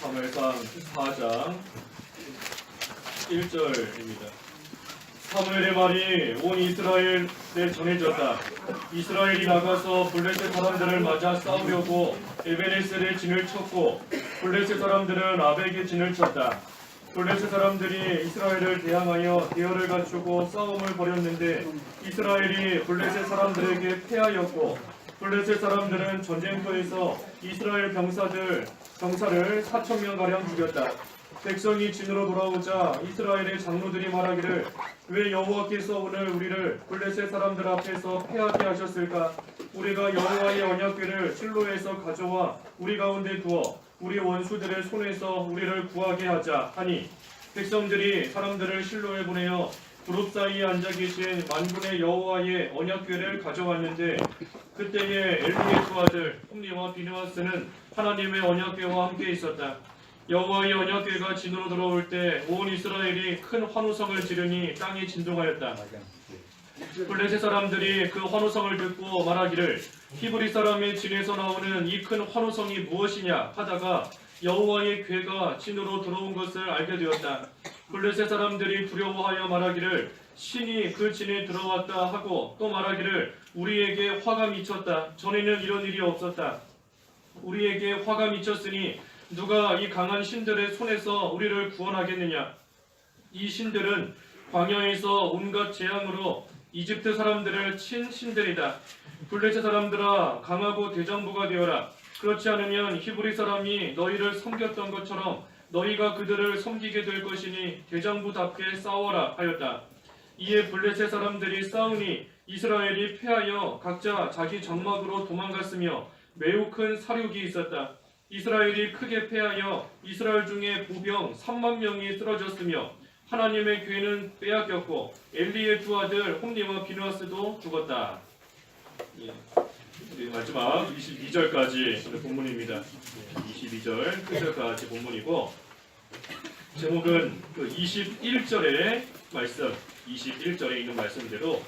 사무엘상 4장 1절입니다. 사무엘의 말이 온 이스라엘에 전해졌다. 이스라엘이 나가서 블레셋 사람들을 맞아 싸우려고 에베네셀에 진을 쳤고 블레셋 사람들은 아벡에 진을 쳤다. 블레셋 사람들이 이스라엘을 대항하여 대열을 갖추고 싸움을 벌였는데 이스라엘이 블레셋 사람들에게 패하였고 블레셋 사람들은 전쟁터에서 이스라엘 병사를 4,000명가량 죽였다. 백성이 진으로 돌아오자 이스라엘의 장로들이 말하기를 왜 여호와께서 오늘 우리를 블레셋 사람들 앞에서 패하게 하셨을까? 우리가 여호와의 언약궤를 실로에서 가져와 우리 가운데 두어 우리 원수들의 손에서 우리를 구하게 하자 하니 백성들이 사람들을 실로에 보내어 두룹 사이에 앉아 계신 만군의 여호와의 언약궤를 가져왔는데 그때에 엘리의 두 아들 홈리와 비느하스는 하나님의 언약궤와 함께 있었다. 여호와의 언약궤가 진으로 들어올 때 온 이스라엘이 큰 환호성을 지르니 땅이 진동하였다. 블레셋 사람들이 그 환호성을 듣고 말하기를 히브리 사람의 진에서 나오는 이 큰 환호성이 무엇이냐 하다가 여호와의 궤가 진으로 들어온 것을 알게 되었다. 블레셋 사람들이 두려워하여 말하기를 신이 그 진에 들어왔다 하고 또 말하기를 우리에게 화가 미쳤다. 전에는 이런 일이 없었다. 우리에게 화가 미쳤으니 누가 이 강한 신들의 손에서 우리를 구원하겠느냐? 이 신들은 광야에서 온갖 재앙으로 이집트 사람들을 친 신들이다. 블레셋 사람들아 강하고 대장부가 되어라. 그렇지 않으면 히브리 사람이 너희를 섬겼던 것처럼 너희가 그들을 섬기게 될 것이니 대장부답게 싸워라 하였다. 이에 블레셋 사람들이 싸우니 이스라엘이 패하여 각자 자기 장막으로 도망갔으며 매우 큰 사륙이 있었다. 이스라엘이 크게 패하여 이스라엘 중에 보병 3만 명이 쓰러졌으며 하나님의 궤는 빼앗겼고 엘리의 두 아들 홈리와 비느하스도 죽었다. 마지막 22절까지 본문입니다. 22절 끝절까지 본문이고 제목은 그 21절의 말씀, 21절에 있는 말씀대로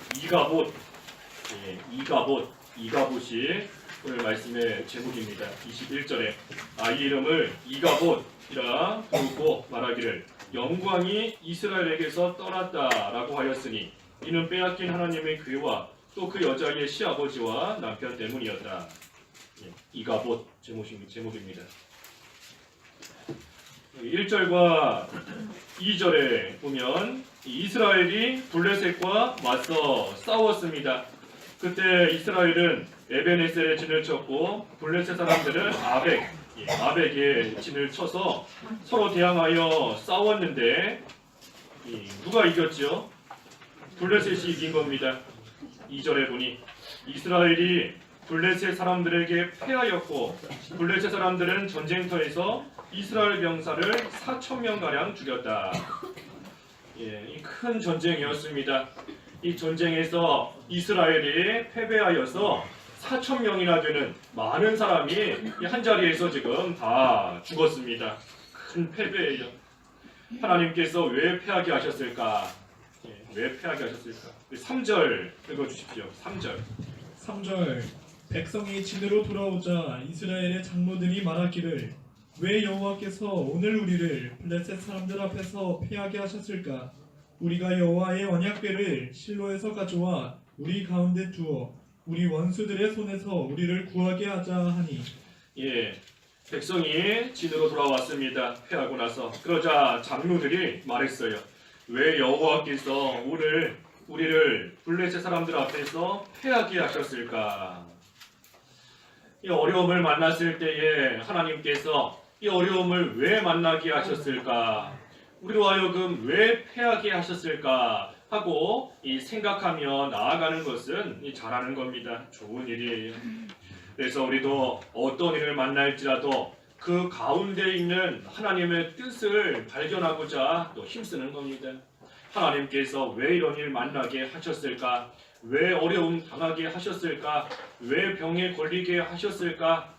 이가봇이 오늘 말씀의 제목입니다. 21절에 아이 이름을 이가봇이라 부르고 말하기를 영광이 이스라엘에게서 떠났다라고 하였으니 이는 빼앗긴 하나님의 궤와 또 그 여자의 시아버지와 남편 때문이었다. 이가봇 제목입니다. 1절과 2절에 보면 이스라엘이 블레셋과 맞서 싸웠습니다. 그때 이스라엘은 에베네셀에 진을 쳤고 블레셋 사람들은 아벡에 진을 쳐서 서로 대항하여 싸웠는데 누가 이겼죠? 블레셋이 이긴 겁니다. 2절에 보니 이스라엘이 블레셋 사람들에게 패하였고 블레셋 사람들은 전쟁터에서 이스라엘 병사를 4,000명가량 죽였다. 이 큰 전쟁이었습니다. 이 전쟁에서 이스라엘이 패배하여서 4,000명이나 되는 많은 사람이 한 자리에서 지금 다 죽었습니다. 큰 패배예요. 하나님께서 왜 패하게 하셨을까? 왜 패하게 하셨을까? 3절 읽어주십시오. 3절 백성이 진으로 돌아오자 이스라엘의 장로들이 말하기를 왜 여호와께서 오늘 우리를 블레셋 사람들 앞에서 패하게 하셨을까? 우리가 여호와의 언약궤를 실로에서 가져와 우리 가운데 두어 우리 원수들의 손에서 우리를 구하게 하자 하니 백성이 진으로 돌아왔습니다. 패하고 나서 그러자 장로들이 말했어요. 왜 여호와께서 오늘 우리를 블레셋 사람들 앞에서 패하게 하셨을까? 이 어려움을 만났을 때에 하나님께서 이 어려움을 왜 만나게 하셨을까? 우리로 하여금 왜 패하게 하셨을까? 하고 생각하며 나아가는 것은 잘하는 겁니다. 좋은 일이에요. 그래서 우리도 어떤 일을 만날지라도 그 가운데 있는 하나님의 뜻을 발견하고자 또 힘쓰는 겁니다. 하나님께서 왜 이런 일 만나게 하셨을까? 왜 어려움 당하게 하셨을까? 왜 병에 걸리게 하셨을까?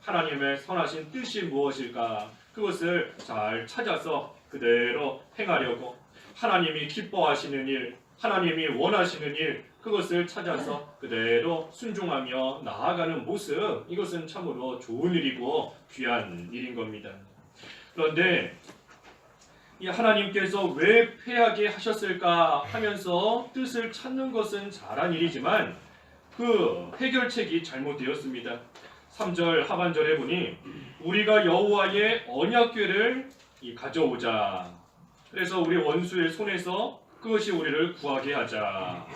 하나님의 선하신 뜻이 무엇일까? 그것을 잘 찾아서 그대로 행하려고 하나님이 기뻐하시는 일, 하나님이 원하시는 일, 그것을 찾아서 그대로 순종하며 나아가는 모습, 이것은 참으로 좋은 일이고 귀한 일인 겁니다. 그런데 이 하나님께서 왜 패하게 하셨을까 하면서 뜻을 찾는 것은 잘한 일이지만 그 해결책이 잘못되었습니다. 3절 하반절에 보니 우리가 여호와의 언약궤를 가져오자. 그래서 우리 원수의 손에서 그것이 우리를 구하게 하자.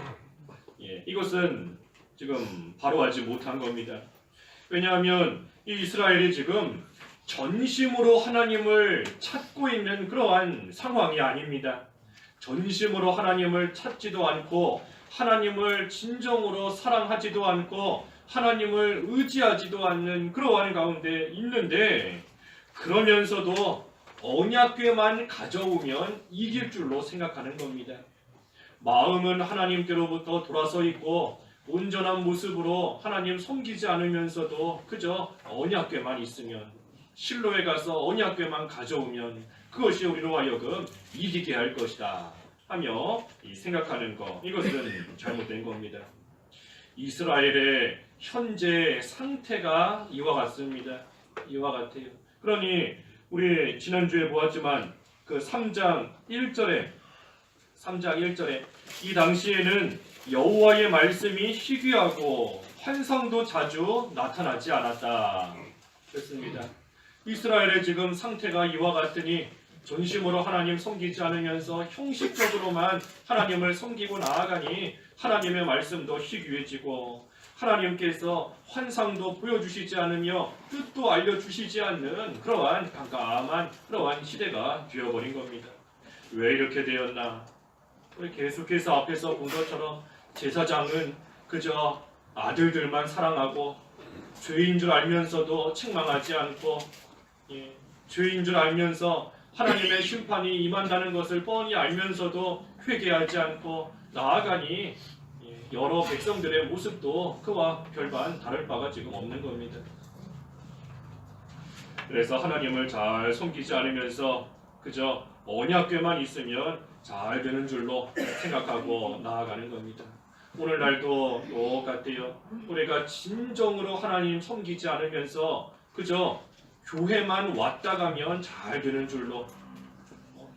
이것은 지금 바로 하지 못한 겁니다. 왜냐하면 이 이스라엘이 지금 전심으로 하나님을 찾고 있는 그러한 상황이 아닙니다. 전심으로 하나님을 찾지도 않고 하나님을 진정으로 사랑하지도 않고 하나님을 의지하지도 않는 그러한 가운데 있는데 그러면서도 언약궤만 가져오면 이길 줄로 생각하는 겁니다. 마음은 하나님께로부터 돌아서 있고 온전한 모습으로 하나님 섬기지 않으면서도 그저 언약궤만 있으면 실로에 가서 언약궤만 가져오면 그것이 우리로 하여금 이기게 할 것이다 하며 생각하는 것, 이것은 잘못된 겁니다. 이스라엘의 현재 상태가 이와 같습니다. 이와 같아요. 그러니 우리 지난주에 보았지만 그 3장 1절에 이 당시에는 여호와의 말씀이 희귀하고 환상도 자주 나타나지 않았다 그랬습니다. 이스라엘의 지금 상태가 이와 같으니 전심으로 하나님 섬기지 않으면서 형식적으로만 하나님을 섬기고 나아가니 하나님의 말씀도 희귀해지고 하나님께서 환상도 보여주시지 않으며 뜻도 알려주시지 않는 그러한 깜깜한 그러한 시대가 되어버린 겁니다. 왜 이렇게 되었나? 우리 계속해서 앞에서 본 것처럼 제사장은 그저 아들들만 사랑하고 죄인 줄 알면서도 책망하지 않고 죄인 줄 알면서 하나님의 심판이 임한다는 것을 뻔히 알면서도 회개하지 않고 나아가니 여러 백성들의 모습도 그와 별반 다를 바가 지금 없는 겁니다. 그래서 하나님을 잘 섬기지 않으면서 그저 언약궤만 있으면 잘 되는 줄로 생각하고 나아가는 겁니다. 오늘날도 똑같아요. 우리가 진정으로 하나님 섬기지 않으면서 그저 교회만 왔다 가면 잘 되는 줄로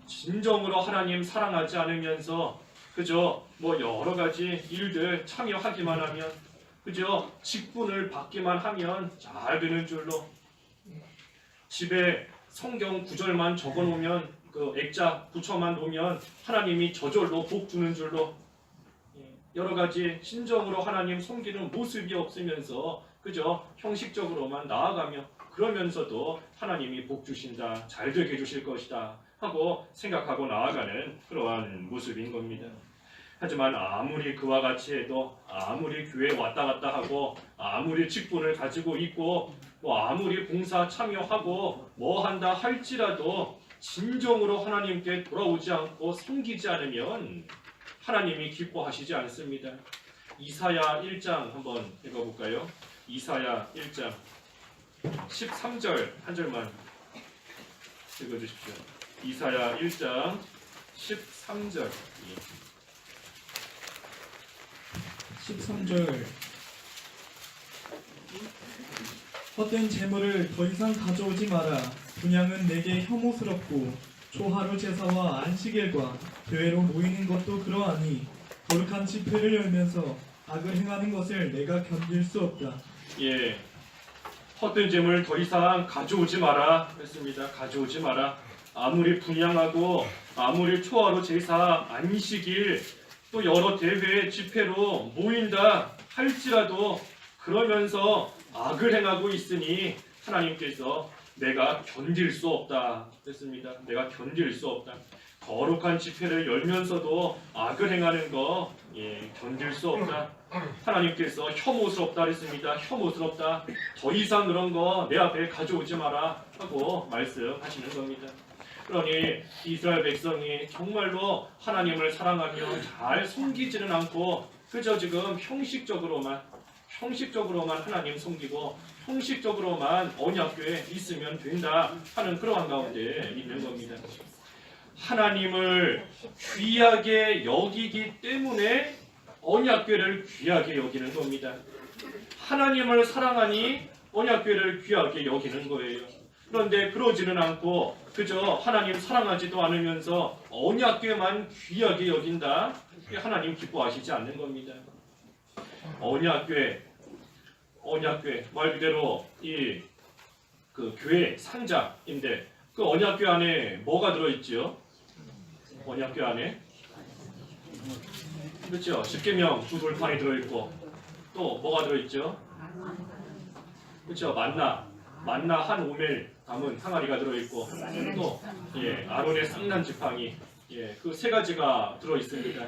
진정으로 하나님 사랑하지 않으면서 그저 여러 가지 일들 참여하기만 하면 그저 직분을 받기만 하면 잘 되는 줄로 집에 성경 구절만 적어놓으면 그 액자 붙여만 놓으면 하나님이 저절로 복 주는 줄로 여러 가지 진정으로 하나님 섬기는 모습이 없으면서 그저 형식적으로만 나아가며 그러면서도 하나님이 복 주신다, 잘 되게 해주실 것이다 하고 생각하고 나아가는 그러한 모습인 겁니다. 하지만 아무리 그와 같이 해도 아무리 교회에 왔다 갔다 하고 아무리 직분을 가지고 있고 아무리 봉사 참여하고 뭐 한다 할지라도 진정으로 하나님께 돌아오지 않고 섬기지 않으면 하나님이 기뻐하시지 않습니다. 이사야 1장 한번 읽어볼까요? 이사야 1장 13절 한 절만 읽어주십시오. 이사야 1장 13절 13절 헛된 재물을 더 이상 가져오지 마라. 분향은 내게 혐오스럽고 초하루 제사와 안식일과 교회로 모이는 것도 그러하니 거룩한 집회를 열면서 악을 행하는 것을 내가 견딜 수 없다. 헛된 재물 더 이상 가져오지 마라 했습니다. 가져오지 마라. 아무리 분향하고 아무리 초하루 제사 안식일 또 여러 대회 집회로 모인다 할지라도 그러면서 악을 행하고 있으니 하나님께서 내가 견딜 수 없다 했습니다. 내가 견딜 수 없다. 거룩한 집회를 열면서도 악을 행하는 거 견딜 수 없다. 하나님께서 혐오스럽다 했습니다. 혐오스럽다. 더 이상 그런 거 내 앞에 가져오지 마라 하고 말씀하시는 겁니다. 그러니 이스라엘 백성이 정말로 하나님을 사랑하며 잘 섬기지는 않고 그저 지금 형식적으로만 하나님 섬기고 형식적으로만 언약궤에 있으면 된다 하는 그러한 가운데 있는 겁니다. 하나님을 귀하게 여기기 때문에 언약궤를 귀하게 여기는 겁니다. 하나님을 사랑하니 언약궤를 귀하게 여기는 거예요. 그런데 그러지는 않고 그저 하나님 사랑하지도 않으면서 언약궤만 귀하게 여긴다. 하나님 기뻐하시지 않는 겁니다. 언약궤 말 그대로 이 그 교회 상자인데 그 언약궤 안에 뭐가 들어있지요? 언약궤 안에 그렇죠. 십계명 두 돌판이 들어있고 또 뭐가 들어있죠? 그렇죠. 만나 한 오멜 담은 항아리가 들어있고 또 아론의 쌍난 지팡이 그 세 가지가 들어있습니다.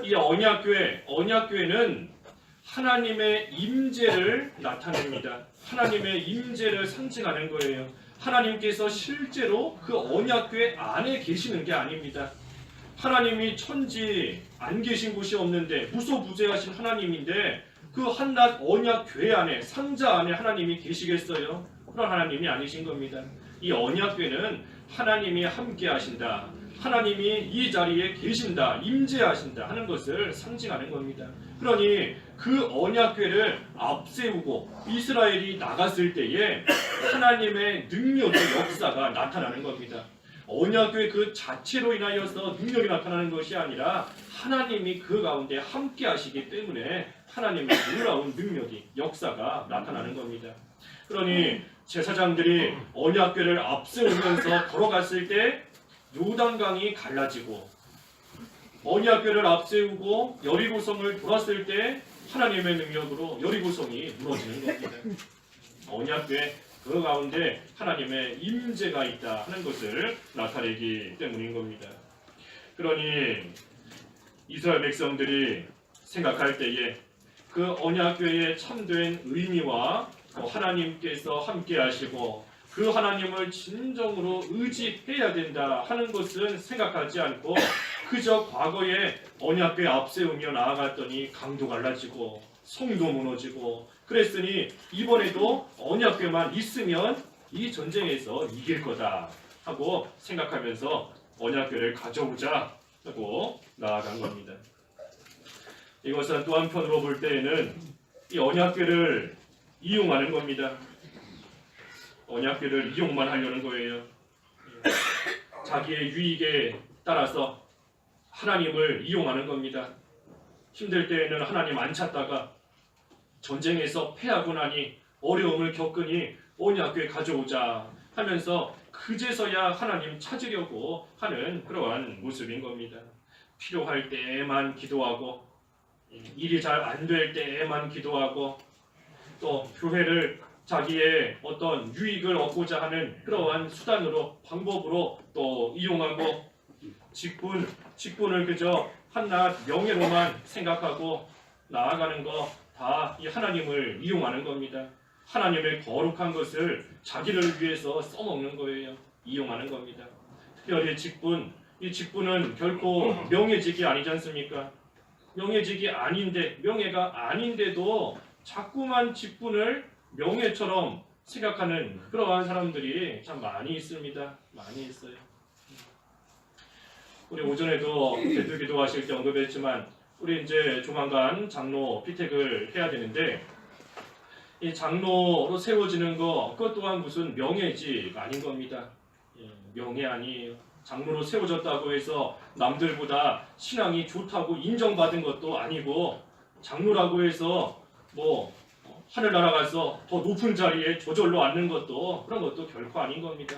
이 언약궤는 하나님의 임재를 나타냅니다. 하나님의 임재를 상징하는 거예요. 하나님께서 실제로 그 언약궤 안에 계시는 게 아닙니다. 하나님이 천지 안 계신 곳이 없는데 무소부재하신 하나님인데 그 한낱 언약궤 안에 상자 안에 하나님이 계시겠어요? 그런 하나님이 아니신 겁니다. 이 언약궤는 하나님이 함께 하신다. 하나님이 이 자리에 계신다. 임재하신다 하는 것을 상징하는 겁니다. 그러니 그 언약궤를 앞세우고 이스라엘이 나갔을 때에 하나님의 능력의 역사가 나타나는 겁니다. 언약궤 그 자체로 인하여서 능력이 나타나는 것이 아니라 하나님이 그 가운데 함께 하시기 때문에 하나님의 놀라운 능력이 역사가 나타나는 겁니다. 그러니 제사장들이 언약궤를 앞세우면서 걸어갔을 때 요단강이 갈라지고 언약궤를 앞세우고 여리고성을 돌았을 때 하나님의 능력으로 여리고성이 무너지는 겁니다. 언약궤 그 가운데 하나님의 임재가 있다 하는 것을 나타내기 때문인 겁니다. 그러니 이스라엘 백성들이 생각할 때에 그 언약궤의 참된 의미와 하나님께서 함께 하시고 그 하나님을 진정으로 의지해야 된다 하는 것은 생각하지 않고 그저 과거에 언약궤 앞세우며 나아갔더니 강도 갈라지고 성도 무너지고 그랬으니 이번에도 언약궤만 있으면 이 전쟁에서 이길 거다 하고 생각하면서 언약궤를 가져오자 하고 나아간 겁니다. 이것은 또 한편으로 볼 때에는 이 언약궤를 이용하는 겁니다. 언약궤를 이용만 하려는 거예요. 자기의 유익에 따라서 하나님을 이용하는 겁니다. 힘들 때에는 하나님 안 찾다가 전쟁에서 패하고 나니 어려움을 겪으니 언약궤 가져오자 하면서 그제서야 하나님 찾으려고 하는 그러한 모습인 겁니다. 필요할 때에만 기도하고 일이 잘 안 될 때에만 기도하고 또 교회를 자기의 어떤 유익을 얻고자 하는 그러한 수단으로 방법으로 또 이용하고 직분을 그저 한낱 명예로만 생각하고 나아가는 거 다 이 하나님을 이용하는 겁니다. 하나님의 거룩한 것을 자기를 위해서 써먹는 거예요. 이용하는 겁니다. 특별히 이 직분은 결코 명예직이 아니지 않습니까? 명예직이 아닌데 명예가 아닌데도 자꾸만 직분을 명예처럼 생각하는 그러한 사람들이 참 많이 있습니다. 많이 있어요. 우리 오전에도 대두 기도하실 때 언급했지만 우리 이제 조만간 장로 피택을 해야 되는데 이 장로로 세워지는 거 그것 또한 무슨 명예직 아닌 겁니다. 명예 아니에요. 장로로 세워졌다고 해서 남들보다 신앙이 좋다고 인정받은 것도 아니고 장로라고 해서 뭐 하늘 날아가서 더 높은 자리에 저절로 앉는 것도 그런 것도 결코 아닌 겁니다.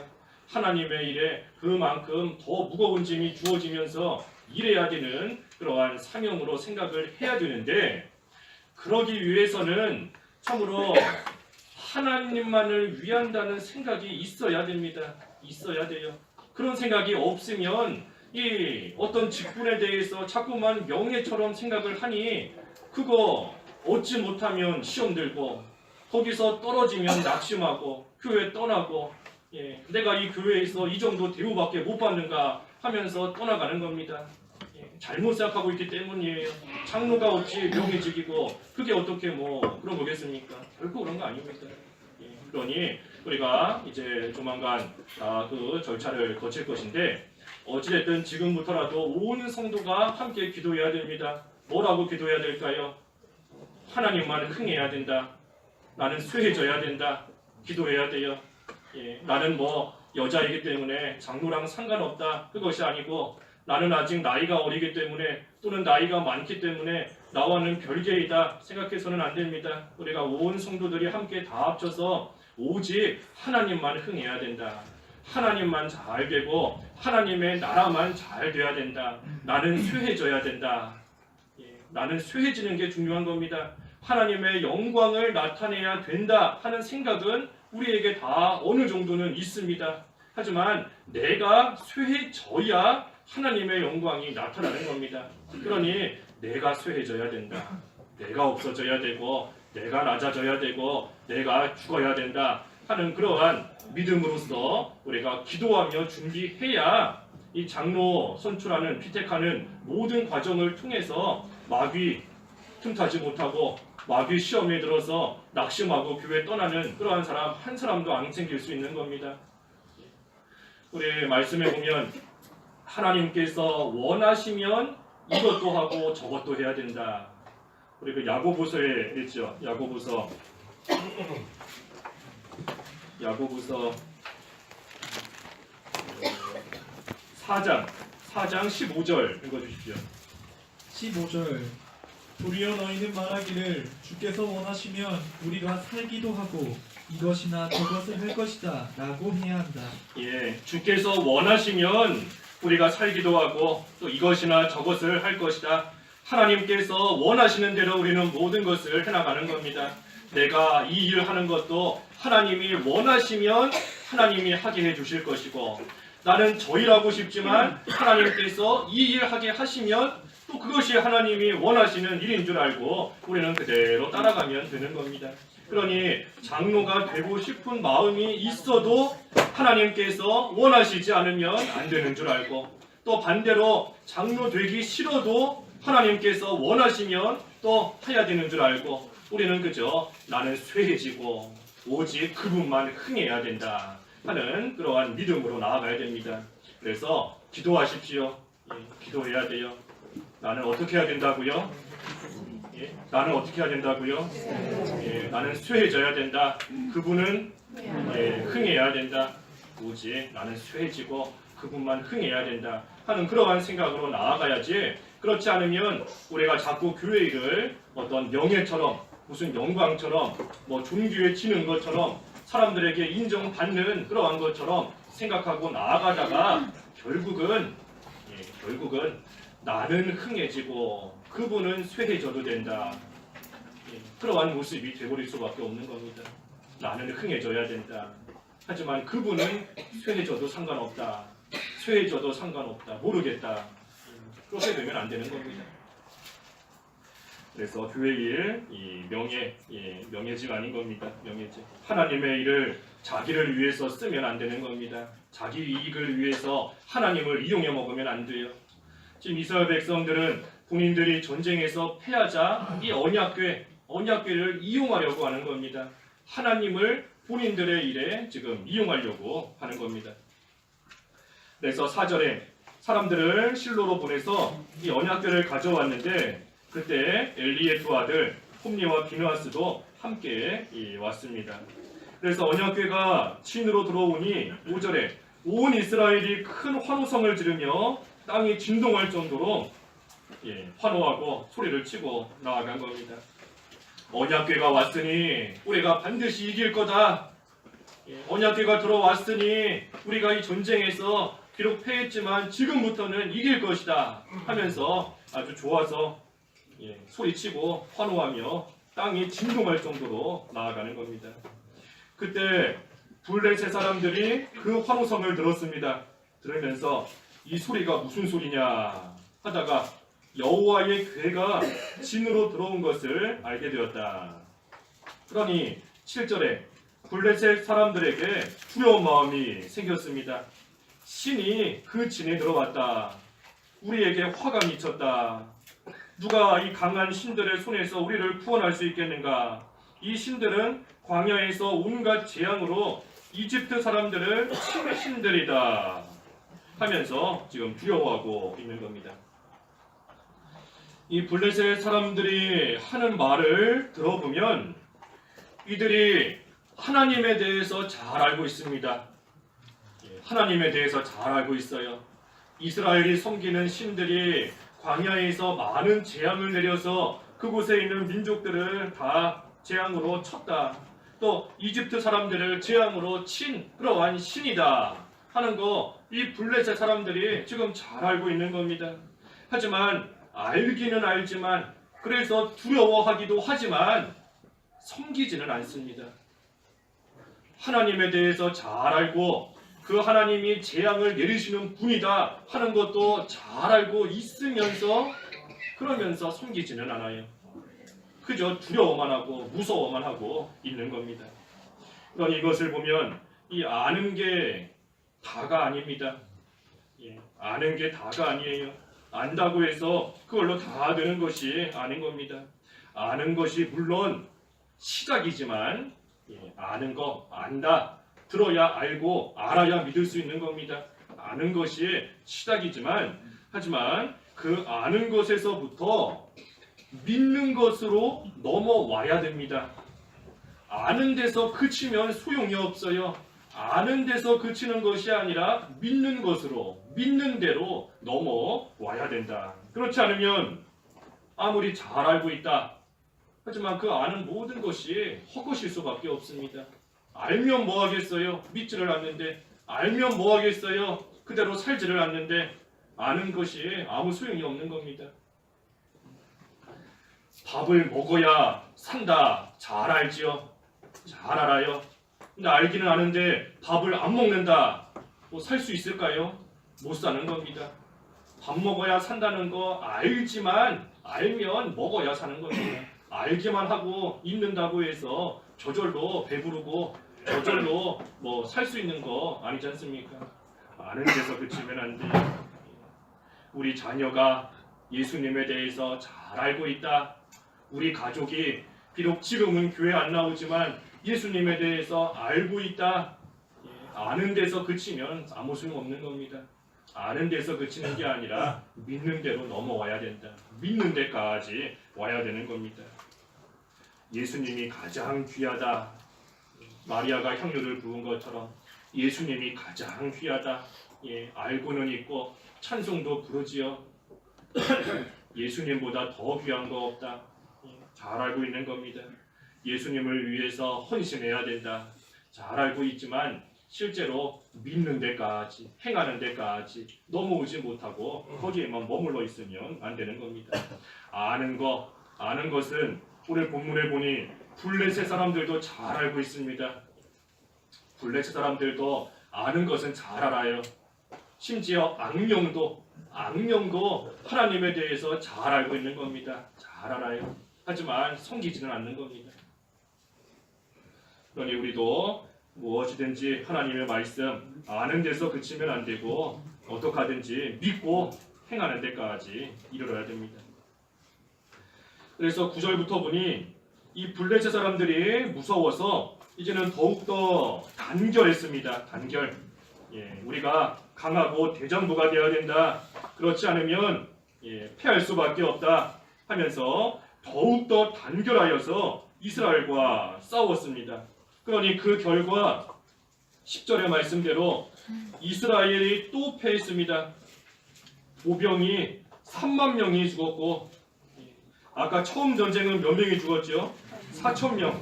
하나님의 일에 그만큼 더 무거운 짐이 주어지면서 일해야 되는 그러한 사명으로 생각을 해야 되는데 그러기 위해서는 참으로 하나님만을 위한다는 생각이 있어야 됩니다. 있어야 돼요. 그런 생각이 없으면 이 어떤 직분에 대해서 자꾸만 명예처럼 생각을 하니 그거 얻지 못하면 시험 들고 거기서 떨어지면 낙심하고 교회 떠나고 내가 이 교회에서 이 정도 대우밖에 못 받는가 하면서 떠나가는 겁니다. 잘못 생각하고 있기 때문이에요. 장로가 어찌 명예직이고 그게 어떻게 뭐 그런 거겠습니까? 결코 그런 거 아닙니다. 그러니 우리가 이제 조만간 그 절차를 거칠 것인데 어찌됐든 지금부터라도 온 성도가 함께 기도해야 됩니다. 뭐라고 기도해야 될까요? 하나님만 흥해야 된다. 나는 쇠해져야 된다. 기도해야 돼요. 나는 뭐 여자이기 때문에 장로랑 상관없다. 그것이 아니고 나는 아직 나이가 어리기 때문에 또는 나이가 많기 때문에 나와는 별개이다 생각해서는 안 됩니다. 우리가 온 성도들이 함께 다 합쳐서 오직 하나님만 흥해야 된다. 하나님만 잘 되고 하나님의 나라만 잘 돼야 된다. 나는 쇠해져야 된다. 나는 쇠해지는 게 중요한 겁니다. 하나님의 영광을 나타내야 된다 하는 생각은 우리에게 다 어느 정도는 있습니다. 하지만 내가 쇠해져야 하나님의 영광이 나타나는 겁니다. 그러니 내가 쇠해져야 된다. 내가 없어져야 되고 내가 낮아져야 되고 내가 죽어야 된다 하는 그러한 믿음으로써 우리가 기도하며 준비해야 이 장로 선출하는 피택하는 모든 과정을 통해서 마귀 틈타지 못하고 마귀 시험에 들어서 낙심하고 교회 떠나는 그러한 사람 한 사람도 안 생길 수 있는 겁니다. 우리 말씀에 보면 하나님께서 원하시면 이것도 하고 저것도 해야 된다. 우리 그 야고보서에 있죠. 야고보서 4장 15절 읽어주십시오. 15절 도리어 너희는 말하기를 주께서 원하시면 우리가 살기도 하고 이것이나 저것을 할 것이다 라고 해야 한다. 주께서 원하시면 우리가 살기도 하고 또 이것이나 저것을 할 것이다. 하나님께서 원하시는 대로 우리는 모든 것을 해나가는 겁니다. 내가 이 일을 하는 것도 하나님이 원하시면 하나님이 하게 해주실 것이고 나는 저 일하고 싶지만 하나님께서 이 일 하게 하시면 또 그것이 하나님이 원하시는 일인 줄 알고 우리는 그대로 따라가면 되는 겁니다. 그러니 장로가 되고 싶은 마음이 있어도 하나님께서 원하시지 않으면 안 되는 줄 알고 또 반대로 장로 되기 싫어도 하나님께서 원하시면 또 해야 되는 줄 알고 우리는 그저 나는 쇠해지고 오직 그분만 흥해야 된다 하는 그러한 믿음으로 나아가야 됩니다. 그래서 기도하십시오. 기도해야 돼요. 나는 어떻게 해야 된다고요? 나는 어떻게 해야 된다고요? 나는 쇠해져야 된다. 그분은 흥해야 된다. 오직 나는 쇠해지고 그분만 흥해야 된다 하는 그러한 생각으로 나아가야지. 그렇지 않으면 우리가 자꾸 교회 일을 어떤 명예처럼 무슨 영광처럼 뭐 존귀해지는 것처럼 사람들에게 인정받는 그러한 것처럼 생각하고 나아가다가 결국은 나는 흥해지고 그분은 쇠해져도 된다. 그러한 모습이 되버릴 수밖에 없는 겁니다. 나는 흥해져야 된다. 하지만 그분은 쇠해져도 상관없다. 쇠해져도 상관없다. 모르겠다. 그렇게 되면 안 되는 겁니다. 그래서 교회 일, 이 명예직 아닌 겁니다. 명예직. 하나님의 일을 자기를 위해서 쓰면 안 되는 겁니다. 자기 이익을 위해서 하나님을 이용해 먹으면 안 돼요. 지금 이스라엘 백성들은 본인들이 전쟁에서 패하자 이 언약궤를 이용하려고 하는 겁니다. 하나님을 본인들의 일에 지금 이용하려고 하는 겁니다. 그래서 4절에 사람들을 실로로 보내서 이 언약궤를 가져왔는데 그때 엘리의 두 아들 홈리와 비느하스도 함께 왔습니다. 그래서 언약궤가 진으로 들어오니 5절에 온 이스라엘이 큰 환호성을 지르며 땅이 진동할 정도로 환호하고 소리를 치고 나아간 겁니다. 언약궤가 왔으니 우리가 반드시 이길 거다. 언약궤가 들어왔으니 우리가 이 전쟁에서 비록 패했지만 지금부터는 이길 것이다 하면서 아주 좋아서 소리치고 환호하며 땅이 진동할 정도로 나아가는 겁니다. 그때 블레셋 사람들이 그 환호성을 들었습니다. 들으면서 이 소리가 무슨 소리냐 하다가 여호와의 궤가 진으로 들어온 것을 알게 되었다. 그러니 7절에 블레셋 사람들에게 두려운 마음이 생겼습니다. 신이 그 진에 들어왔다. 우리에게 화가 미쳤다. 누가 이 강한 신들의 손에서 우리를 구원할 수 있겠는가? 이 신들은 광야에서 온갖 재앙으로 이집트 사람들을 친 신들이다 하면서 지금 두려워하고 있는 겁니다. 이 블레셋 사람들이 하는 말을 들어보면 이들이 하나님에 대해서 잘 알고 있습니다. 하나님에 대해서 잘 알고 있어요. 이스라엘이 섬기는 신들이 광야에서 많은 재앙을 내려서 그곳에 있는 민족들을 다 재앙으로 쳤다. 또 이집트 사람들을 재앙으로 친 그러한 신이다 하는 거 이 블레셋 사람들이 지금 잘 알고 있는 겁니다. 하지만 알기는 알지만 그래서 두려워하기도 하지만 섬기지는 않습니다. 하나님에 대해서 잘 알고 그 하나님이 재앙을 내리시는 분이다 하는 것도 잘 알고 있으면서 그러면서 섬기지는 않아요. 그저 두려워만 하고 무서워만 하고 있는 겁니다. 그러니 이것을 보면 이 아는 게 다가 아닙니다. 아는 게 다가 아니에요. 안다고 해서 그걸로 다 되는 것이 아닌 겁니다. 아는 것이 물론 시작이지만 아는 거 안다. 들어야 알고 알아야 믿을 수 있는 겁니다. 아는 것이 시작이지만 하지만 그 아는 것에서부터 믿는 것으로 넘어와야 됩니다. 아는 데서 그치면 소용이 없어요. 아는 데서 그치는 것이 아니라 믿는 것으로 믿는 대로 넘어와야 된다. 그렇지 않으면 아무리 잘 알고 있다. 하지만 그 아는 모든 것이 헛것일 수밖에 없습니다. 알면 뭐 하겠어요? 믿지를 않는데. 알면 뭐 하겠어요? 그대로 살지를 않는데. 아는 것이 아무 소용이 없는 겁니다. 밥을 먹어야 산다. 잘 알지요? 잘 알아요. 근데 알기는 아는데 밥을 안 먹는다. 뭐 살 수 있을까요? 못 사는 겁니다. 밥 먹어야 산다는 거 알지만 알면 먹어야 사는 겁니다. 알기만 하고 있는다고 해서 저절로 배부르고 저절로 뭐 살 수 있는 거 아니지 않습니까? 아는 데서 그치면 안 돼요. 우리 자녀가 예수님에 대해서 잘 알고 있다. 우리 가족이 비록 지금은 교회 안 나오지만 예수님에 대해서 알고 있다. 아는 데서 그치면 아무 소용 없는 겁니다. 아는 데서 그치는 게 아니라 믿는 대로 넘어와야 된다. 믿는 데까지 와야 되는 겁니다. 예수님이 가장 귀하다. 마리아가 향유를 부은 것처럼 예수님이 가장 귀하다. 알고는 있고 찬송도 부르지요. 예수님보다 더 귀한 거 없다. 잘 알고 있는 겁니다. 예수님을 위해서 헌신해야 된다. 잘 알고 있지만 실제로 믿는 데까지 행하는 데까지 넘어오지 못하고 거기에만 머물러 있으면 안 되는 겁니다. 아는 것은 오늘 본문에 보니 블레셋 사람들도 잘 알고 있습니다. 블레셋 사람들도 아는 것은 잘 알아요. 심지어 악령도 하나님에 대해서 잘 알고 있는 겁니다. 잘 알아요. 하지만 섬기지는 않는 겁니다. 그러니 우리도 무엇이든지 하나님의 말씀 아는 데서 그치면 안 되고 어떻게 하든지 믿고 행하는 데까지 이르러야 됩니다. 그래서 9절부터 보니 이 블레셋 사람들이 무서워서 이제는 더욱더 단결했습니다. 단결. 우리가 강하고 대장부가 되어야 된다. 그렇지 않으면 패할 수밖에 없다 하면서 더욱더 단결하여서 이스라엘과 싸웠습니다. 그러니 그 결과 10절의 말씀대로 이스라엘이 또 패했습니다. 보병이 3만 명이 죽었고 아까 처음 전쟁은 몇 명이 죽었죠? 4천 명.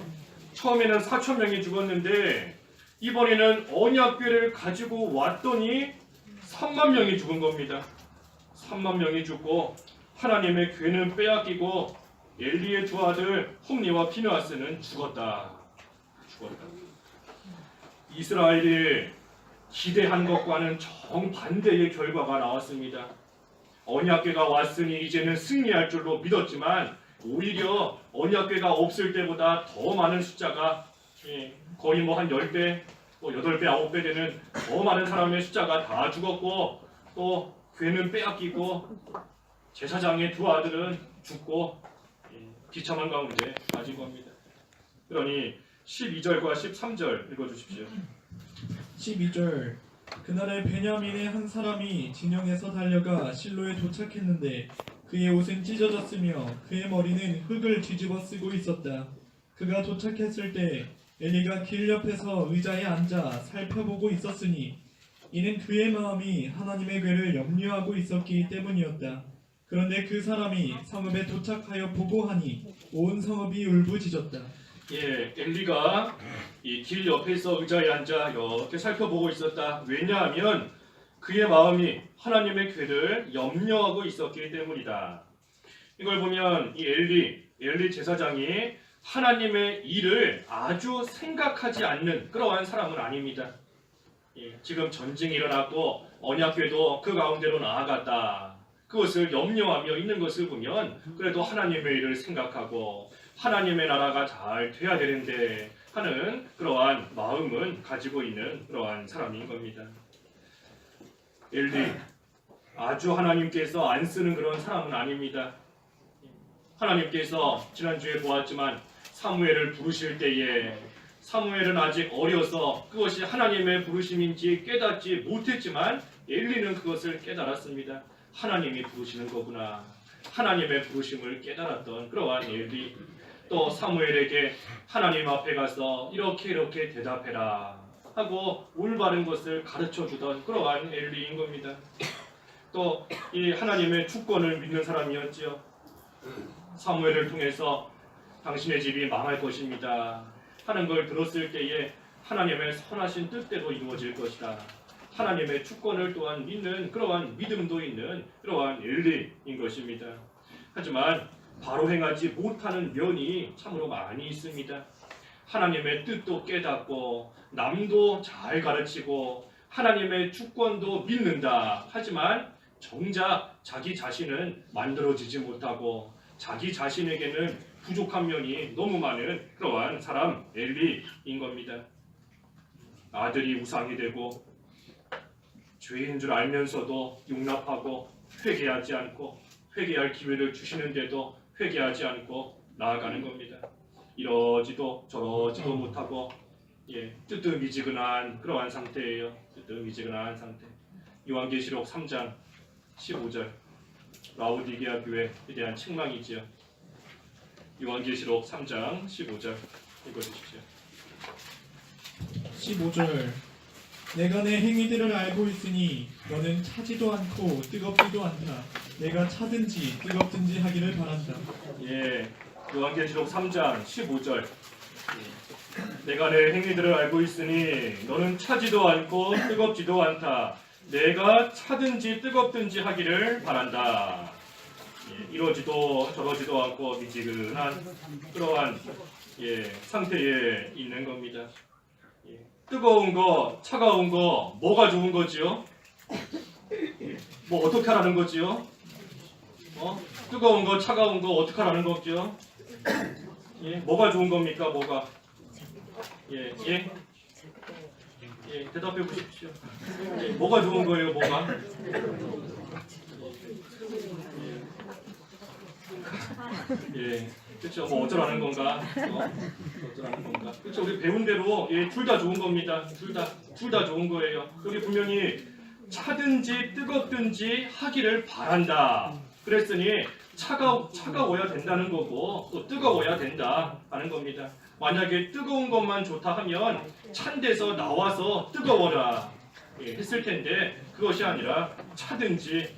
처음에는 4천 명이 죽었는데 이번에는 언약궤를 가지고 왔더니 3만 명이 죽은 겁니다. 3만 명이 죽고 하나님의 궤는 빼앗기고 엘리의 두 아들 홈니와 피느하스는 죽었다. 이스라엘이 기대한 것과는 정반대의 결과가 나왔습니다. 언약궤가 왔으니 이제는 승리할 줄로 믿었지만 오히려 언약궤가 없을 때보다 더 많은 숫자가 거의 뭐 한 10배, 8배, 9배 되는 더 많은 사람의 숫자가 다 죽었고 또 궤는 빼앗기고 제사장의 두 아들은 죽고 비참한 가운데 빠진 겁니다. 그러니 12절과 13절 읽어주십시오. 12절 그날에 베냐민의 한 사람이 진영에서 달려가 실로에 도착했는데 그의 옷은 찢어졌으며 그의 머리는 흙을 뒤집어 쓰고 있었다. 그가 도착했을 때 엘리가 길 옆에서 의자에 앉아 살펴보고 있었으니 이는 그의 마음이 하나님의 궤를 염려하고 있었기 때문이었다. 그런데 그 사람이 성읍에 도착하여 보고하니 온 성읍이 울부짖었다. 예, 엘리가 이 길 옆에서 의자에 앉아 이렇게 살펴보고 있었다. 왜냐하면 그의 마음이 하나님의 궤를 염려하고 있었기 때문이다. 이걸 보면 이 엘리 제사장이 하나님의 일을 아주 생각하지 않는 그러한 사람은 아닙니다. 예, 지금 전쟁이 일어났고 언약궤도 그 가운데로 나아갔다. 그것을 염려하며 있는 것을 보면 그래도 하나님의 일을 생각하고 하나님의 나라가 잘 돼야 되는데 하는 그러한 마음은 가지고 있는 그러한 사람인 겁니다. 엘리 아주 하나님께서 안 쓰는 그런 사람은 아닙니다. 하나님께서 지난주에 보았지만 사무엘을 부르실 때에 사무엘은 아직 어려서 그것이 하나님의 부르심인지 깨닫지 못했지만 엘리는 그것을 깨달았습니다. 하나님이 부르시는 거구나. 하나님의 부르심을 깨달았던 그러한 엘리. 또 사무엘에게 하나님 앞에 가서 이렇게 대답해라 하고 올바른 것을 가르쳐 주던 그러한 엘리인 겁니다. 또 이 하나님의 주권을 믿는 사람이었지요. 사무엘을 통해서 당신의 집이 망할 것입니다 하는 걸 들었을 때에 하나님의 선하신 뜻대로 이루어질 것이다. 하나님의 주권을 또한 믿는 그러한 믿음도 있는 그러한 엘리인 것입니다. 하지만 바로 행하지 못하는 면이 참으로 많이 있습니다. 하나님의 뜻도 깨닫고 남도 잘 가르치고 하나님의 주권도 믿는다. 하지만 정작 자기 자신은 만들어지지 못하고 자기 자신에게는 부족한 면이 너무 많은 그러한 사람 엘리인 겁니다. 아들이 우상이 되고 죄인 줄 알면서도 용납하고 회개하지 않고 회개할 기회를 주시는데도 회개하지 않고 나아가는 겁니다. 이러지도 저러지도 못하고 뜨뜻미지근한 그러한 상태예요. 뜨뜻미지근한 상태. 요한계시록 3장 15절 라오디게아 교회에 대한 책망이지요. 요한계시록 3장 15절 읽어주십시오. 15절 내가 내 행위들을 알고 있으니 너는 차지도 않고 뜨겁지도 않다. 내가 차든지 뜨겁든지 하기를 바란다. 예, 요한계시록 3장 15절 내가 내 행위들을 알고 있으니 너는 차지도 않고 뜨겁지도 않다. 내가 차든지 뜨겁든지 하기를 바란다. 예, 이러지도 저러지도 않고 미지근한 그러한 상태에 있는 겁니다. 뜨거운 거, 차가운 거, 뭐가 좋은 거지요? 뭐 어떻게 하라는 거지요? 뜨거운 거, 차가운 거 어떻게 하라는 거죠? 뭐가 좋은 겁니까? 뭐가? 대답해 보십시오. 뭐가 좋은 거예요? 뭐가? 그렇죠. 뭐 어쩌라는 건가? 어쩌라는 건가? 그렇죠. 우리 배운 대로 둘 다 좋은 겁니다. 둘 다 좋은 거예요. 여기 분명히 차든지 뜨겁든지 하기를 바란다. 그랬으니 차가워야 된다는 거고 또 뜨거워야 된다 하는 겁니다. 만약에 뜨거운 것만 좋다 하면 찬 데서 나와서 뜨거워라 했을 텐데 그것이 아니라 차든지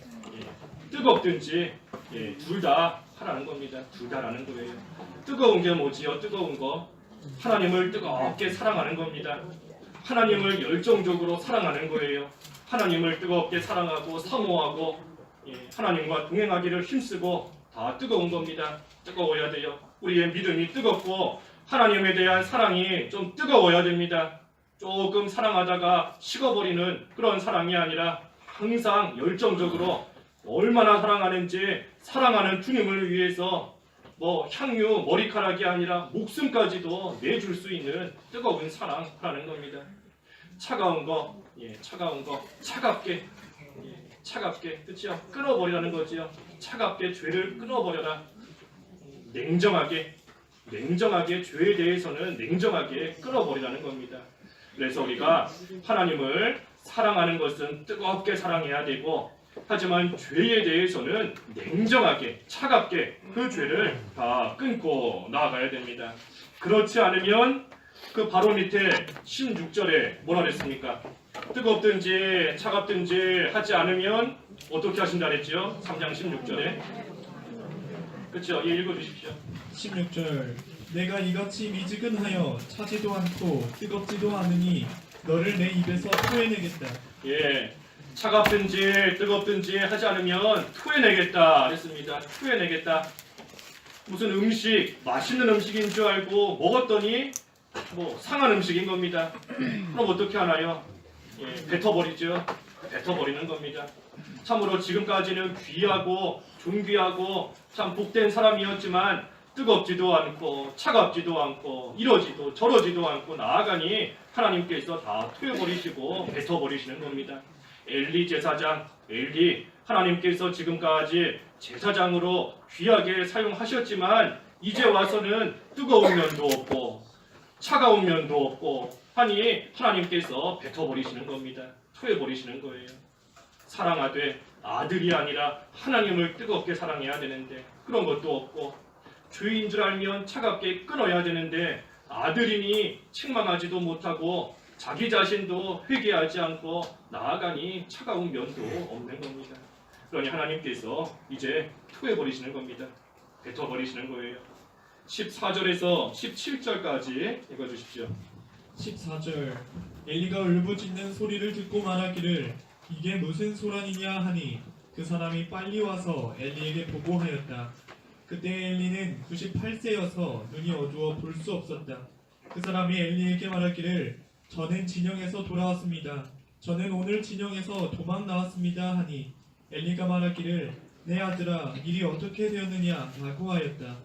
뜨겁든지 둘 다 하라는 겁니다. 둘 다라는 거예요. 뜨거운 게 뭐지요? 뜨거운 거. 하나님을 뜨겁게 사랑하는 겁니다. 하나님을 열정적으로 사랑하는 거예요. 하나님을 뜨겁게 사랑하고 사모하고 하나님과 동행하기를 힘쓰고 다 뜨거운 겁니다. 뜨거워야 돼요. 우리의 믿음이 뜨겁고 하나님에 대한 사랑이 좀 뜨거워야 됩니다. 조금 사랑하다가 식어버리는 그런 사랑이 아니라 항상 열정적으로 얼마나 사랑하는지 사랑하는 주님을 위해서 향유 머리카락이 아니라 목숨까지도 내줄 수 있는 뜨거운 사랑하는 겁니다. 차가운 거 차갑게 그치요? 끊어버리라는 거지요. 차갑게 죄를 끊어버려라. 냉정하게 죄에 대해서는 냉정하게 끊어버리라는 겁니다. 그래서 우리가 하나님을 사랑하는 것은 뜨겁게 사랑해야 되고 하지만 죄에 대해서는 냉정하게 차갑게 그 죄를 다 끊고 나아가야 됩니다. 그렇지 않으면 그 바로 밑에 16절에 뭐라 그랬습니까? 뜨겁든지 차갑든지 하지 않으면 어떻게 하신다 그랬죠? 3장 16절에. 그렇죠? 예, 읽어주십시오. 16절 내가 이같이 미지근하여 차지도 않고 뜨겁지도 않으니 너를 내 입에서 토해내겠다. 예, 차갑든지 뜨겁든지 하지 않으면 토해내겠다 그랬습니다. 토해내겠다. 무슨 음식, 맛있는 음식인 줄 알고 먹었더니 뭐 상한 음식인 겁니다. 그럼 어떻게 하나요? 예, 뱉어버리죠. 뱉어버리는 겁니다. 참으로 지금까지는 귀하고 존귀하고 참 복된 사람이었지만 뜨겁지도 않고 차갑지도 않고 이러지도 저러지도 않고 나아가니 하나님께서 다 토해버리시고 뱉어버리시는 겁니다. 엘리 제사장, 엘리 하나님께서 지금까지 제사장으로 귀하게 사용하셨지만 이제 와서는 뜨거운 면도 없고 차가운 면도 없고 하니 하나님께서 뱉어버리시는 겁니다. 토해버리시는 거예요. 사랑하되 아들이 아니라 하나님을 뜨겁게 사랑해야 되는데 그런 것도 없고 죄인 줄 알면 차갑게 끊어야 되는데 아들이니 책망하지도 못하고 자기 자신도 회개하지 않고 나아가니 차가운 면도 없는 겁니다. 그러니 하나님께서 이제 토해버리시는 겁니다. 뱉어버리시는 거예요. 14절에서 17절까지 읽어주십시오. 14절 엘리가 울부짖는 소리를 듣고 말하기를 이게 무슨 소란이냐 하니 그 사람이 빨리 와서 엘리에게 보고하였다. 그때 엘리는 98세여서 눈이 어두워 볼 수 없었다. 그 사람이 엘리에게 말하기를 저는 진영에서 돌아왔습니다. 저는 오늘 진영에서 도망 나왔습니다 하니 엘리가 말하기를 내 아들아 일이 어떻게 되었느냐 라고 하였다.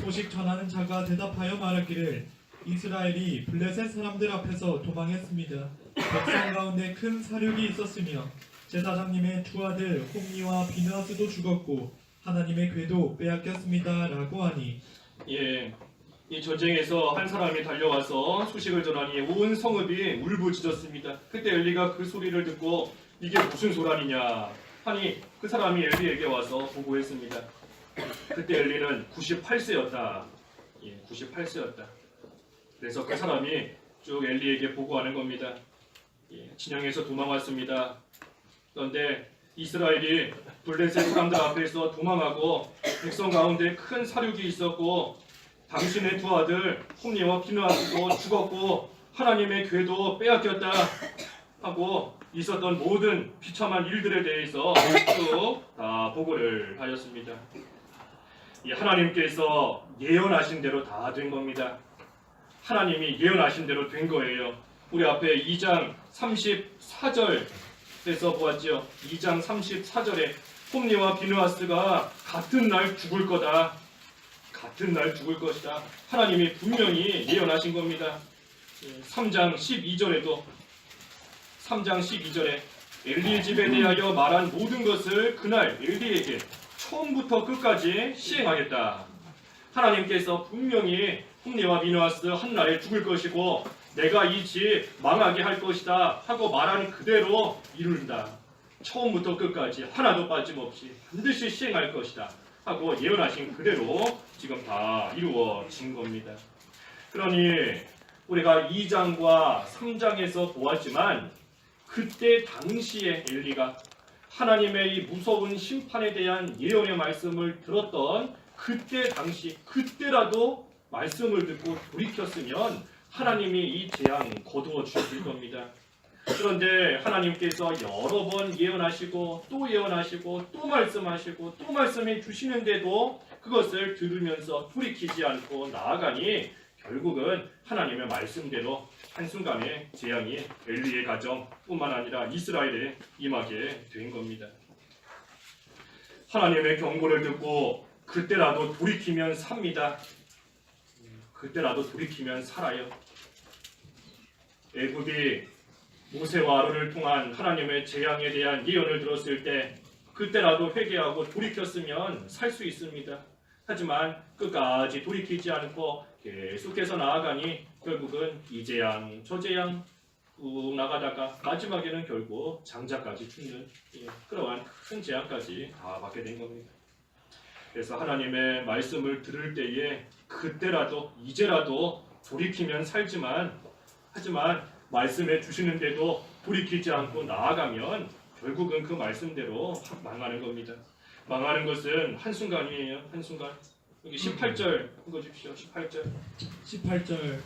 소식 전하는 자가 대답하여 말하기를 이스라엘이 블레셋 사람들 앞에서 도망했습니다. 백성 가운데 큰 사륙이 있었으며 제사장님의 두 아들 홈니와 비느하스도 죽었고 하나님의 궤도 빼앗겼습니다 라고 하니 예, 이 전쟁에서 한 사람이 달려와서 소식을 전하니 온 성읍이 울부짖었습니다. 그때 엘리가 그 소리를 듣고 이게 무슨 소란이냐 하니 그 사람이 엘리에게 와서 보고했습니다. 그때 엘리는 98세였다. 예, 98세였다. 그래서 그 사람이 쭉 엘리에게 보고하는 겁니다. 예, 진영에서 도망왔습니다. 그런데 이스라엘이 블레셋 사람들 앞에서 도망하고 백성 가운데 큰 사륙이 있었고 당신의 두 아들 홈니와 비느하스도 죽었고 하나님의 궤도 빼앗겼다 하고 있었던 모든 비참한 일들에 대해서 쭉 다 보고를 하였습니다. 이 하나님께서 예언하신 대로 다 된 겁니다. 하나님이 예언하신 대로 된 거예요. 우리 앞에 2장 34절에서 보았죠. 2장 34절에 홈니와 비느하스가 같은 날 죽을 거다. 같은 날 죽을 것이다. 하나님이 분명히 예언하신 겁니다. 3장 12절에도 3장 12절에 엘리 집에 대하여 말한 모든 것을 그날 엘리에게 처음부터 끝까지 시행하겠다. 하나님께서 분명히 홈니와 비느하스 한날에 죽을 것이고 내가 이 집 망하게 할 것이다 하고 말한 그대로 이룬다. 처음부터 끝까지 하나도 빠짐없이 반드시 시행할 것이다 하고 예언하신 그대로 지금 다 이루어진 겁니다. 그러니 우리가 2장과 3장에서 보았지만 그때 당시에 엘리가 하나님의 이 무서운 심판에 대한 예언의 말씀을 들었던 그때 당시 그때라도 말씀을 듣고 돌이켰으면 하나님이 이 재앙 거두어 주실 겁니다. 그런데 하나님께서 여러 번 예언하시고 또 예언하시고 또 말씀하시고 또 말씀해 주시는데도 그것을 들으면서 돌이키지 않고 나아가니 결국은 하나님의 말씀대로 한순간에 재앙이 엘리의 가정뿐만 아니라 이스라엘에 임하게 된 겁니다. 하나님의 경고를 듣고 그때라도 돌이키면 삽니다. 그때라도 돌이키면 살아요. 애굽이 모세와 아론을 통한 하나님의 재앙에 대한 예언을 들었을 때 그때라도 회개하고 돌이켰으면 살 수 있습니다. 하지만 끝까지 돌이키지 않고 계속해서 나아가니 결국은 이 재앙 저 재앙 쭉 나가다가 마지막에는 결국 장자까지 죽는 그러한 큰 재앙까지 다 받게 된 겁니다. 그래서 하나님의 말씀을 들을 때에 그때라도 이제라도 돌이키면 살지만 하지만 말씀해 주시는데도 돌이키지 않고 나아가면 결국은 그 말씀대로 확 망하는 겁니다. 망하는 것은 한순간이에요. 한순간. 여기 18절 읽어주십시오. 18절. 18절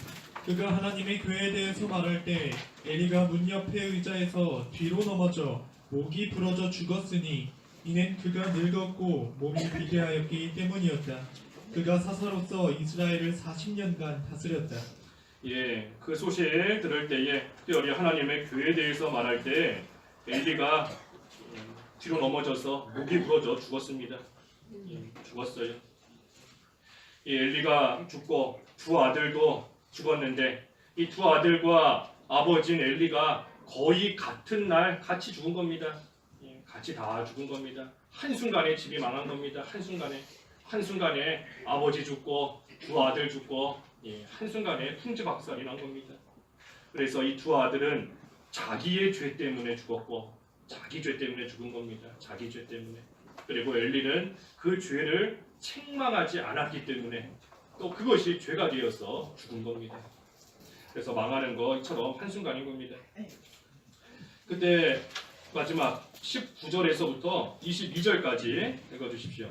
그가 하나님의 교회에 대해서 말할 때 엘리가 문 옆에 의자에서 뒤로 넘어져 목이 부러져 죽었으니 이는 그가 늙었고 몸이 비대하였기 때문이었다. 그가 사사로서 이스라엘을 40년간 다스렸다. 예, 그 소식 들을 때에 특별히 하나님의 교회에 대해서 말할 때 엘리가 뒤로 넘어져서 목이 부러져 죽었습니다. 죽었어요. 이 엘리가 죽고 두 아들도 죽었는데 이 두 아들과 아버지인 엘리가 거의 같은 날 같이 죽은 겁니다. 같이 다 죽은 겁니다. 한순간에 집이 망한 겁니다. 한순간에 아버지 죽고 두 아들 죽고 한순간에 풍지박살이 난 겁니다. 그래서 이 두 아들은 자기의 죄 때문에 죽었고 자기 죄 때문에 죽은 겁니다. 자기 죄 때문에. 그리고 엘리는 그 죄를 책망하지 않았기 때문에 또 그것이 죄가 되어서 죽은 겁니다. 그래서 망하는 것처럼 한순간인 겁니다. 그때 마지막 19절에서부터 22절까지 읽어주십시오.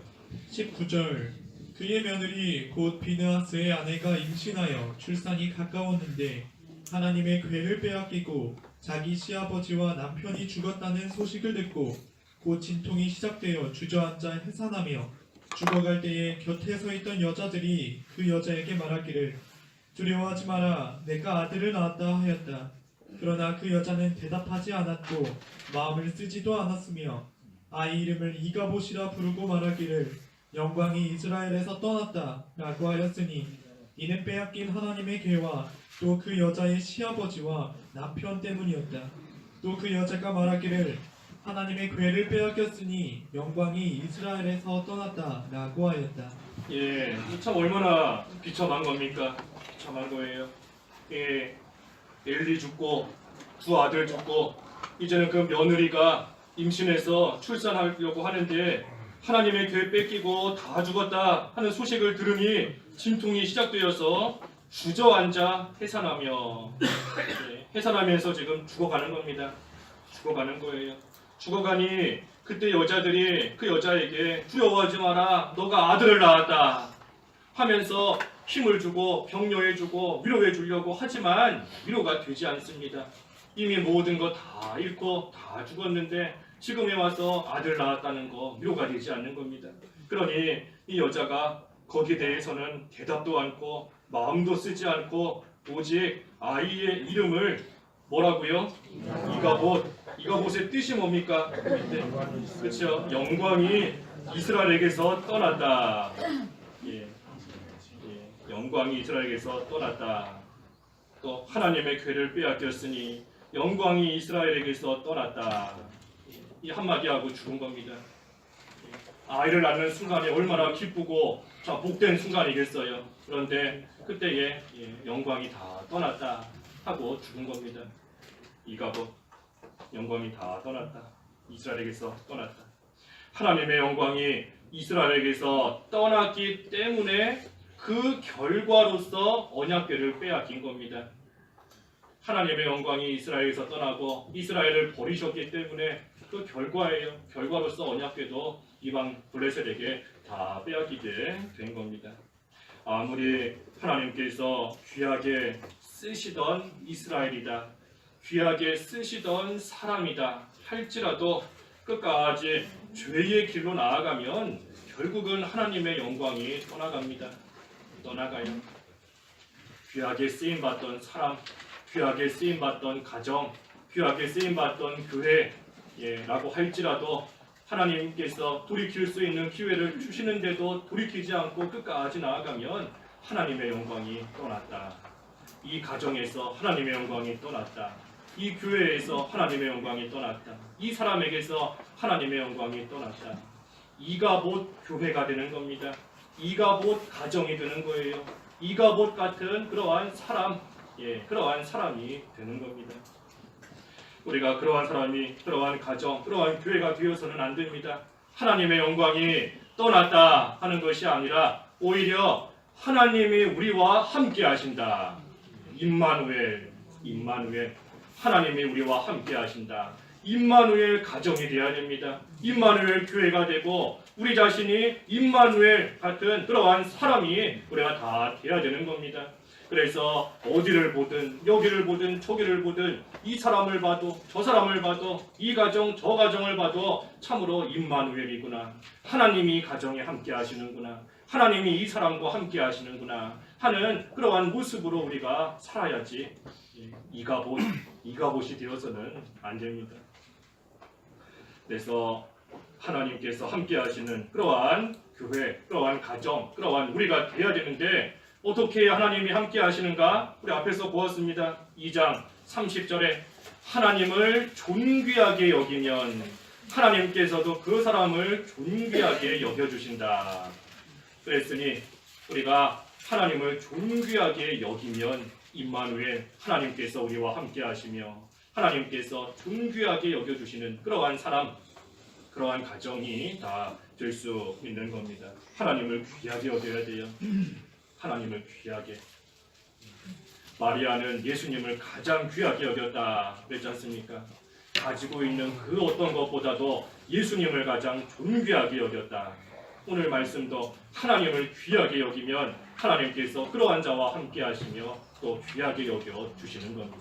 19절 그의 며느리 곧 비느하스의 아내가 임신하여 출산이 가까웠는데 하나님의 궤를 빼앗기고 자기 시아버지와 남편이 죽었다는 소식을 듣고 곧 진통이 시작되어 주저앉아 해산하며 죽어갈 때에 곁에 서 있던 여자들이 그 여자에게 말하기를 두려워하지 마라 내가 아들을 낳았다 하였다. 그러나 그 여자는 대답하지 않았고 마음을 쓰지도 않았으며 아이 이름을 이가봇이라 부르고 말하기를 영광이 이스라엘에서 떠났다 라고 하였으니 이는 빼앗긴 하나님의 궤와 또 그 여자의 시아버지와 남편 때문이었다. 또 그 여자가 말하기를 하나님의 궤를 빼앗겼으니 영광이 이스라엘에서 떠났다 라고 하였다. 예, 참 얼마나 비참한 겁니까? 비참한 거예요. 예, 엘리 죽고 두 아들 죽고 이제는 그 며느리가 임신해서 출산하려고 하는데 하나님의 궤 뺏기고 다 죽었다 하는 소식을 들으니 진통이 시작되어서 주저앉아 해산하며 해산하면서 지금 죽어가는 겁니다. 죽어가는 거예요. 죽어가니 그때 여자들이 그 여자에게 두려워하지 마라 너가 아들을 낳았다 하면서 힘을 주고 격려해 주고 위로해 주려고 하지만 위로가 되지 않습니다. 이미 모든 거 다 잃고 다 죽었는데 지금에 와서 아들 낳았다는 거 위로가 되지 않는 겁니다. 그러니 이 여자가 거기에 대해서는 대답도 않고 마음도 쓰지 않고 오직 아이의 이름을 뭐라고요? 이가봇의 뜻이 뭡니까? 그렇죠. 영광이 이스라엘에게서 떠났다. 영광이 이스라엘에게서 떠났다. 또 하나님의 궤를 빼앗겼으니 영광이 이스라엘에게서 떠났다. 이 한마디 하고 죽은 겁니다. 아이를 낳는 순간이 얼마나 기쁘고 자 복된 순간이겠어요. 그런데 그때에 영광이 다 떠났다 하고 죽은 겁니다. 이가봇 영광이 다 떠났다. 이스라엘에게서 떠났다. 하나님의 영광이 이스라엘에게서 떠났기 때문에 그 결과로서 언약궤를 빼앗긴 겁니다. 하나님의 영광이 이스라엘에서 떠나고 이스라엘을 버리셨기 때문에 그 결과예요. 결과로서 언약궤도 이방 블레셋에게 다 빼앗기게 된 겁니다. 아무리 하나님께서 귀하게 쓰시던 이스라엘이다, 귀하게 쓰시던 사람이다 할지라도 끝까지 죄의 길로 나아가면 결국은 하나님의 영광이 떠나가요. 귀하게 쓰임받던 사람, 귀하게 쓰임받던 가정, 귀하게 쓰임받던 교회라고 할지라도 하나님께서 돌이킬 수 있는 기회를 주시는데도 돌이키지 않고 끝까지 나아가면 하나님의 영광이 떠났다. 이 가정에서 하나님의 영광이 떠났다. 이 교회에서 하나님의 영광이 떠났다. 이 사람에게서 하나님의 영광이 떠났다. 이가봇 교회가 되는 겁니다. 이가봇 가정이 되는 거예요. 이가봇 같은 그러한 사람이 되는 겁니다. 우리가 그러한 사람이, 그러한 가정, 그러한 교회가 되어서는 안 됩니다. 하나님의 영광이 떠났다 하는 것이 아니라 오히려 하나님이 우리와 함께 하신다. 임마누엘, 임마누엘. 하나님이 우리와 함께 하신다. 임마누엘 가정이 되어야 됩니다. 임마누엘 교회가 되고 우리 자신이 임마누엘 같은 그러한 사람이 우리가 다 되어야 되는 겁니다. 그래서 어디를 보든 여기를 보든 저기를 보든 이 사람을 봐도 저 사람을 봐도 이 가정 저 가정을 봐도 참으로 임마누엘이구나. 하나님이 가정에 함께 하시는구나. 하나님이 이 사람과 함께 하시는구나 하는 그러한 모습으로 우리가 살아야지 이가봇이 되어서는 안 됩니다. 그래서 하나님께서 함께 하시는 그러한 교회, 그러한 가정, 그러한 우리가 되어야 되는데 어떻게 하나님이 함께 하시는가? 우리 앞에서 보았습니다. 2장 30절에 하나님을 존귀하게 여기면 하나님께서도 그 사람을 존귀하게 여겨주신다. 그랬으니 우리가 하나님을 존귀하게 여기면 임마누엘 하나님께서 우리와 함께 하시며 하나님께서 존귀하게 여겨주시는 그러한 사람, 그러한 가정이 다 될 수 있는 겁니다. 하나님을 귀하게 여겨야 돼요. 하나님을 귀하게. 마리아는 예수님을 가장 귀하게 여겼다 그랬지 않습니까? 가지고 있는 그 어떤 것보다도 예수님을 가장 존귀하게 여겼다. 오늘 말씀도 하나님을 귀하게 여기면 하나님께서 그러한 자와 함께 하시며 또 귀하게 여겨 주시는 겁니다.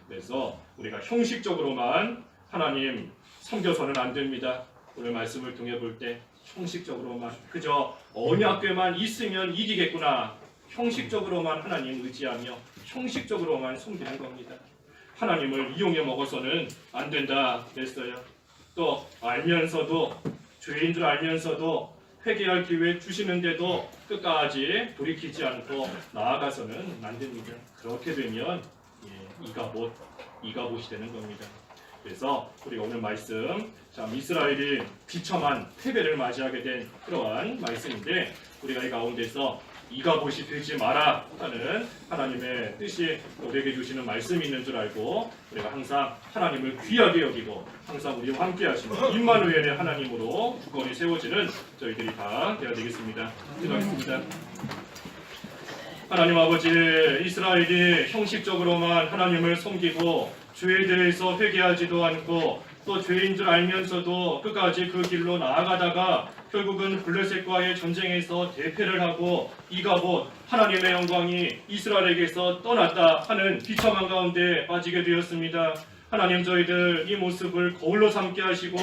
그래서 우리가 형식적으로만 하나님 섬겨서는 안 됩니다. 오늘 말씀을 통해 볼 때 형식적으로만 그저 언약궤만 있으면 이기겠구나. 형식적으로만 하나님 의지하며 형식적으로만 섬기는 겁니다. 하나님을 이용해 먹어서는 안 된다 그랬어요. 또 알면서도 죄인 줄 알면서도 회개할 기회 주시는데도 끝까지 돌이키지 않고 나아가서는 안 됩니다. 그렇게 되면 이가봇이 되는 겁니다. 그래서 우리가 오늘 말씀 참 이스라엘이 비참한 패배를 맞이하게 된 그러한 말씀인데 우리가 이 가운데서 이가봇이 되지 마라 하는 하나님의 뜻이 우리에게 주시는 말씀이 있는 줄 알고 우리가 항상 하나님을 귀하게 여기고 항상 우리와 함께 하시는 임마누엘의 하나님으로 주권이 세워지는 저희들이 다 되어야 되겠습니다. 기도하겠습니다. 하나님 아버지, 이스라엘이 형식적으로만 하나님을 섬기고 죄에 대해서 회개하지도 않고 또 죄인 줄 알면서도 끝까지 그 길로 나아가다가 결국은 블레셋과의 전쟁에서 대패를 하고 이가봇 하나님의 영광이 이스라엘에게서 떠났다 하는 비참한 가운데 빠지게 되었습니다. 하나님 저희들 이 모습을 거울로 삼게 하시고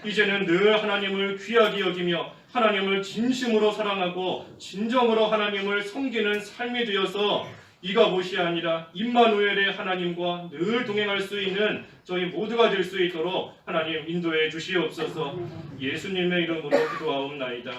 이제는 늘 하나님을 귀하게 여기며 하나님을 진심으로 사랑하고 진정으로 하나님을 섬기는 삶이 되어서 이가봇이 아니라 임마누엘의 하나님과 늘 동행할 수 있는 저희 모두가 될 수 있도록 하나님 인도해 주시옵소서. 예수님의 이름으로 기도하옵나이다.